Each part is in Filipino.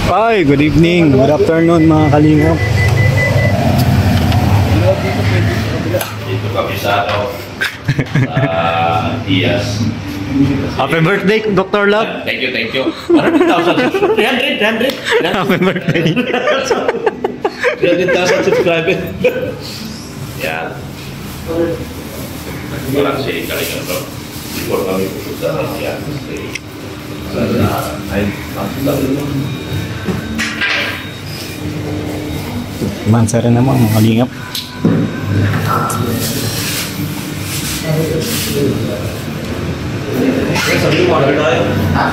Hi, good evening, good afternoon mga kalingap. Dito kami sa Diaz. Happy birthday, Dr. Love. Thank you, thank you. 300. Happy birthday. 300,000 subscribers. Yan. Walang si Kalinga bro. Before kami pupunta, yan. Mansa rin naman mga kalingap.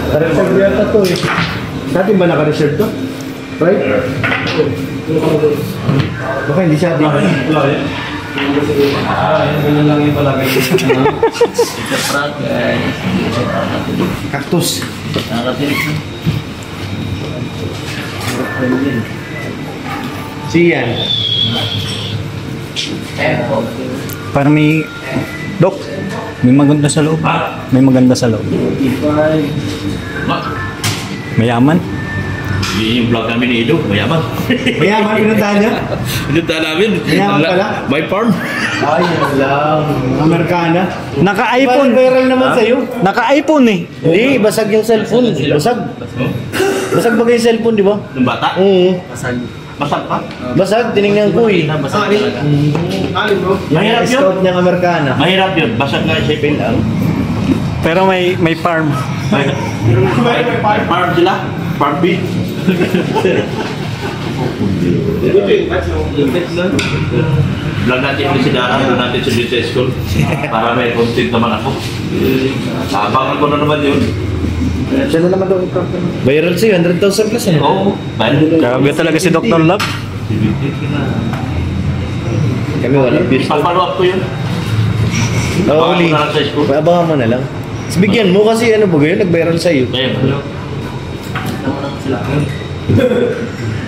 Naka-reserve yata to eh. Dati ba naka-reserve to? Right? Baka hindi siya dito. Ganun lang yung palagay. Cactus. Siyan. Parang may... Dok, may maganda sa loob. May maganda sa loob. Mayaman? Yung vlog namin ni Ido, mayaman. Mayaman, pinuntahan niya? Pinuntahan namin. Mayaman pala? My farm. Ay, yun lang. Amerikana. Naka-iPhone. Viral naman sa'yo. Naka-iPhone eh. Hindi, basag yung cellphone. Basag. Basag ba yung cellphone, di ba? Yung bata? Oo. Basag pa? Basag, tinignan ko eh. Mahirap Yung yun. scout niyang Amerikana. Mahirap yun. Basag nga isipin lang. Pero may farm. May farm sila? Farm beef? Vlog natin yung sidaran, doon natin sa business school para may content naman ako. Abangan ko na naman yun. Siya na naman daw ito. Viral sa'yo, 100,000 plus ano? Oo. Grabe talaga si Dr. Love. Kami wala. Papalo up ko yun. Oo, Abangan uli. ko na lang sa school. Abangan mo na lang. Tapos bigyan mo kasi ano ba yun, nag-viral sa'yo. Kaya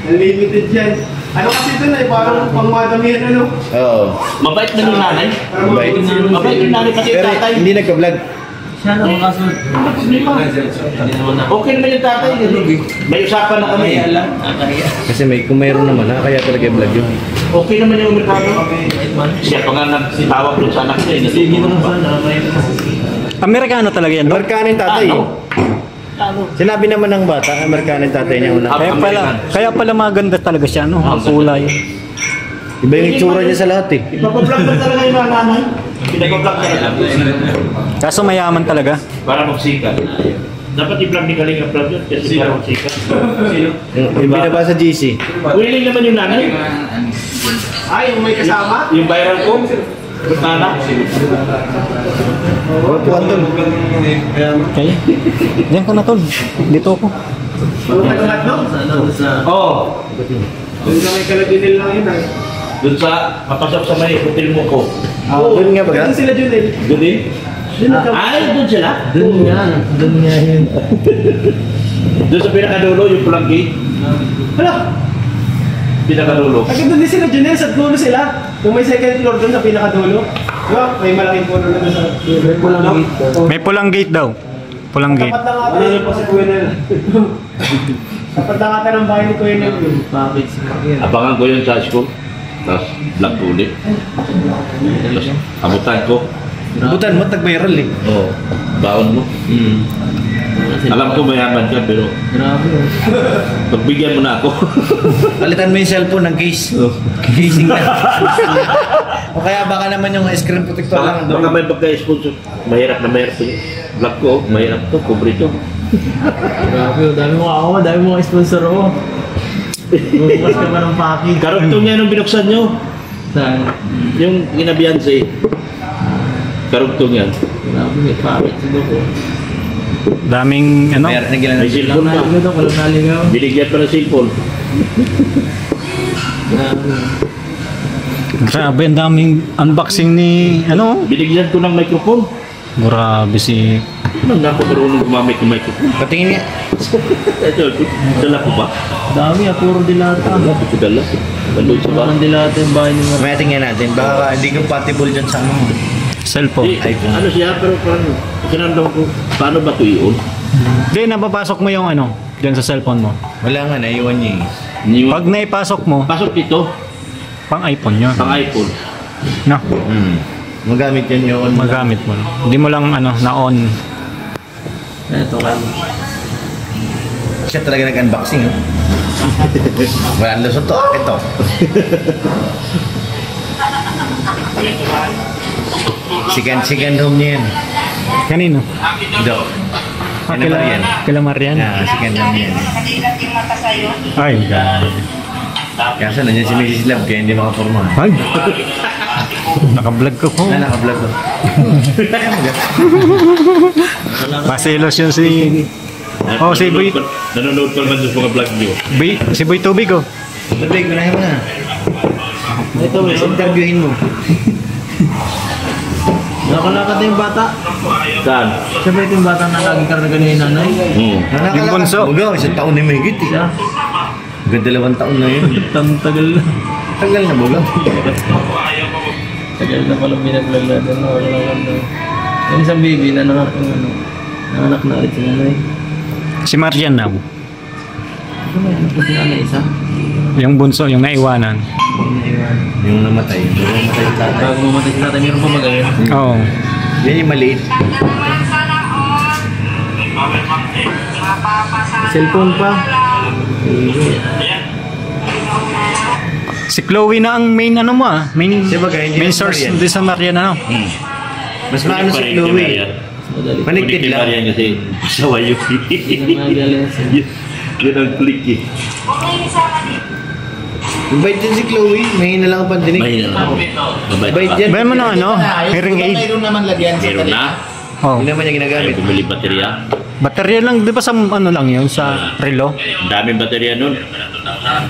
Unlimited yan. Ano kasi ito na parang pangmadamihan ano? Oo. mabait na yung nanay. Mabait. Mabait yung nanay kasi yung Pero tatay. hindi nagka-vlog. Siya na mga kasunod. Okay naman yung tatay. May usapan na kami. Kasi kung mayroon naman, kaya talaga i-vlog yun. Okay naman yung merkado. Siya pa nga nagtawag doon sa anak niya. Sige naman sana. Amerikano talaga yan, Dok. Amerikano yung tatay eh. Sinabi naman ng bata, Amerikano yung tatay niya una. Kaya pala maganda talaga siya, no? Ang kulay. Iba yung itsura niya sa lahat eh. Ipapablog ba talaga yung mga nanay? Pinapablog talaga. Kaso mayaman talaga. Para magsikat. Dapat i-vlog ni Kalinga Vlog yun kasi para magsikat. Yung binaba sa GC. Willing naman yung nanay. Ay, yung may kasama? Yung viral ko. Nana. Puwan doon. Okay. Diyan ka na, Tol. Dito ako. Magkatumat no? Oo. Doon na may kalagilil lang yun ay. Doon sa papasok sa may hotel mo ko. Doon nga ba? Doon sila Junel. Doon din? Ay, doon sila? Doon nga yun. Doon sa pinakadulo, yung pulang gate. Hala, Pinakadulo. agad doon din sila Junel, sa dulo sila. Kung may second floor doon sa pinakadulo. Diba? May malaking puno na doon sa dulo. May pulang gate daw. Pulang gate. Tapat lang ata yun pa si Kuya Nel. Tapat lang ata ng bahay ni Kuya Nel. Bakit si Maria? Abangan ko yun sa school. Tapos, vlog ko ulit. Tapos, abutan ko. Butan mo, nag-viral eh. Oo. Baon mo. Alam ko mayaman ka, pero Grabe oh. pagbigyan mo na ako. Palitan mo yung cellphone ng case. Casing na. O kaya baka naman yung screen protector lang. Baka may pagka-sponsor. Mahirap na mahirap yun. Vlog ko, mahirap to, kubre to. Grabe oh. Dami mo ako, dami mo sponsor oh. Bukas ka ba ng packing? Karugtong niya nung binuksan nyo. Saan? Yung ginabihan si karugtong yan. Grabe may packing siguro ko. Daming, ano? May cellphone pa. Walang naligaw. Walang naligaw. Binigyan pa ng cellphone. Grabe. Grabe, ang daming unboxing ni, ano? Binigyan ko ng microphone. Grabe si... Ano nga ako marunong gumamit ng microphone? Patingin niya. Ito, dala ko ba? Dami ah, puro dilata. Dala ko dala. Nandun sa ba? Parang dilata yung bahay ni Maria. Mamaya tingnan natin. Baka hindi compatible dyan sa ano. Cellphone. Eh, ano siya, pero parang kinandong ko, paano ba ito i-on? Hindi, napapasok mo yung ano, Diyan sa cellphone mo. Wala nga, naiwan niya eh. Pag naipasok mo, Pasok ito, pang iPhone yun. pang iPhone. No, Magamit yan yun. magamit mo. Hindi mo lang na-on. Ito ka. Siya talaga nag-unboxing. Oh. Walang lusot to. Ito. Second home niya yan. Kanino? Ito. Ano ba yan? Kila Marian? Second home niya yan. Ay, God. Kaso nandiyan si Mrs. Love kaya hindi makaporma. Ay! Naka-vlog ko po. Naka-vlog ko. Pasilos yun si... Oh, si Boy... Nanonood pa naman sa mga vlog niyo. Si Boy Tubig, oh. Tubig, unahin mo na. Ito, Interviewin mo. nakalakad na yung bata. Saan? Siyempre ito yung bata na lagi karga ni nanay. Yung bunso. Bugaw, isang taon na may higit eh. Siya. Hanggang 2 taon na yun. Tagal na. Tagal na bugaw. Tagal na pala binaglag natin. Wala na. Yung isang baby na nanganak na ulit si nanay. Si Marian na. Ano may anak na si nanay isa? Yung bunso, yung naiwanan. Yung namatay. Yung namatay yung tatay. Bago mamatay si tatay, meron pa magayon. Oo. Yan yung maliit. Cellphone pa. Si Chloe na ang main ano mo ah. Main, Di ba, hindi main mas source Marian? din sa Marian ano. Mas maano si Chloe. Madali. Paligtid lang. Marian kasi sawa yun. Yun ang click eh. Mabait din si Chloe. Mahina lang ang pandinig. Mahina lang. Mabait Mabait pa. yan. Bayan mo na ano, hearing aid. Mayroon naman lagyan sa Meron talit. na. Oh. Hindi naman niya Ay, ginagamit. bumili baterya. Baterya lang, di ba sa ano lang yun, sa relo? Ang daming baterya nun.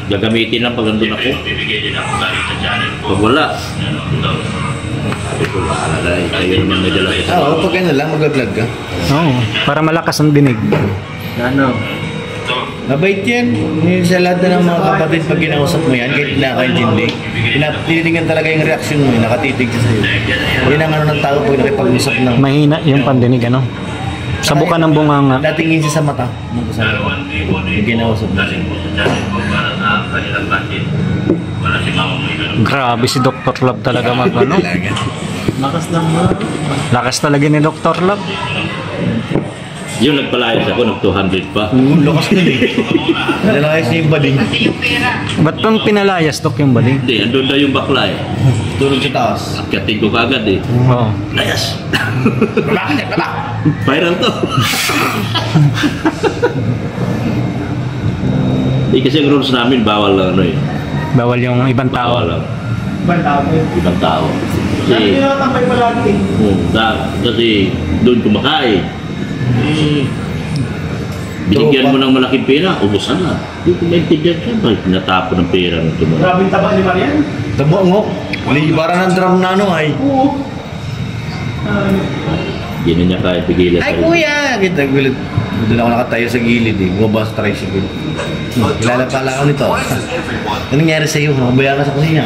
Gagamitin lang pag nandun ako. Pag wala. Sabi ko, wala. Kayo naman may dala ko sa Oo, pag ano lang, mag-vlog ka. Oo, para malakas ang dinig. Ano? Mabait yan. Yun sa lahat na ng mga kapatid pag kinausap mo yan, kahit nakakaintindi. Tinitingnan talaga yung reaction mo, nakatitig siya sa'yo. Yan ang ano ng tao pag nakipag-usap ng... Mahina yung pandinig ano. Sabukan ng bunganga. Natingin siya sa mata ng kasama. Yung kinausap mo siya. Grabe si Dr. Love talaga mag ano. Lakas lang mo. Lakas talaga ni Dr. Love. Yung nagpalayas ako, nag-200 pa. Lakas na eh. Nalayas niya yung bading. Ba't bang pinalayas Dok yung bading? Hindi, andun na yung bakla eh. Tulog sa taas. Akatin ko kagad eh. Oo. Layas! Bakit yan? Baba! Viral to. Kasi ang rules namin, bawal lang ano eh. Bawal yung ibang Bawal tao. lang. Ibang tao po yun. Ibang tao. Dati Kasi, nyo natambay palagi eh. kasi doon kumakain. Binigyan mo ng malaking pera, ubusan na. Hindi ko maintindihan siya. Bakit pinatapon ng pera ng tumulong? Grabe yung taba ni Marian. Tabo mo. Libaran ng drum na ano ay. Oo. Hindi na niya kaya pigilan. Ay kuya! Kita gulit. Doon ako nakatayo sa gilid eh. Bumaba sa tricycle. Kilala pala ako nito. Anong nangyari sa'yo? Nakabaya ka sa kusina.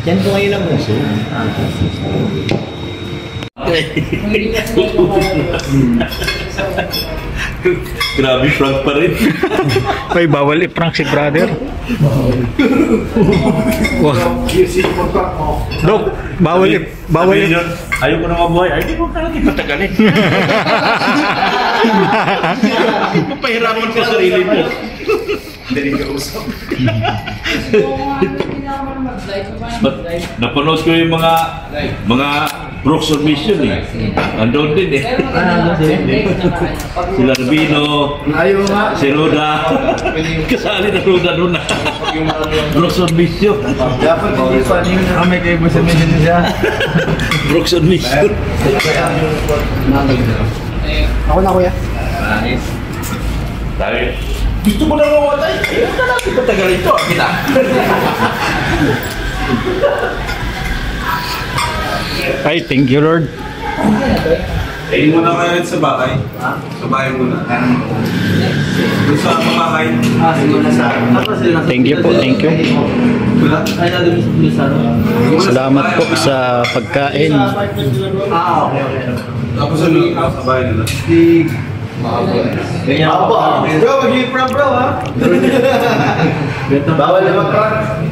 Yan po ngayon ang uso. Grabe, frog pa rin. Ay, bawal i-prank si brother. Wow. Dok, bawal Ayaw ko na mabuhay. Ay, di ko talaga patagalin. Papahirapan ko sarili mo. But napanood ko yung mga Brooks on Mission eh. Andun din eh. Sila Rubino, si Roda. Kasali na Roda doon na. Brooks on Mission. Dapat hindi pa rin kami kayo mo sa mission siya. Brooks on Mission. Ako na kuya. Sabi, gusto mo na mamatay? Ayun na lang. Ito tagal ito. Kita. Ay, thank you Lord. Kain mo na kayo sa bahay. Sa bahay mo na. Doon sa mamahay. Thank you po, thank you. Ay, nalabis sa Salamat po sa pagkain. okay. Tapos sa bahay nila. Ganyan ako. Bro, mag-hip bro ha? Ganito. Bawal na mag-prank.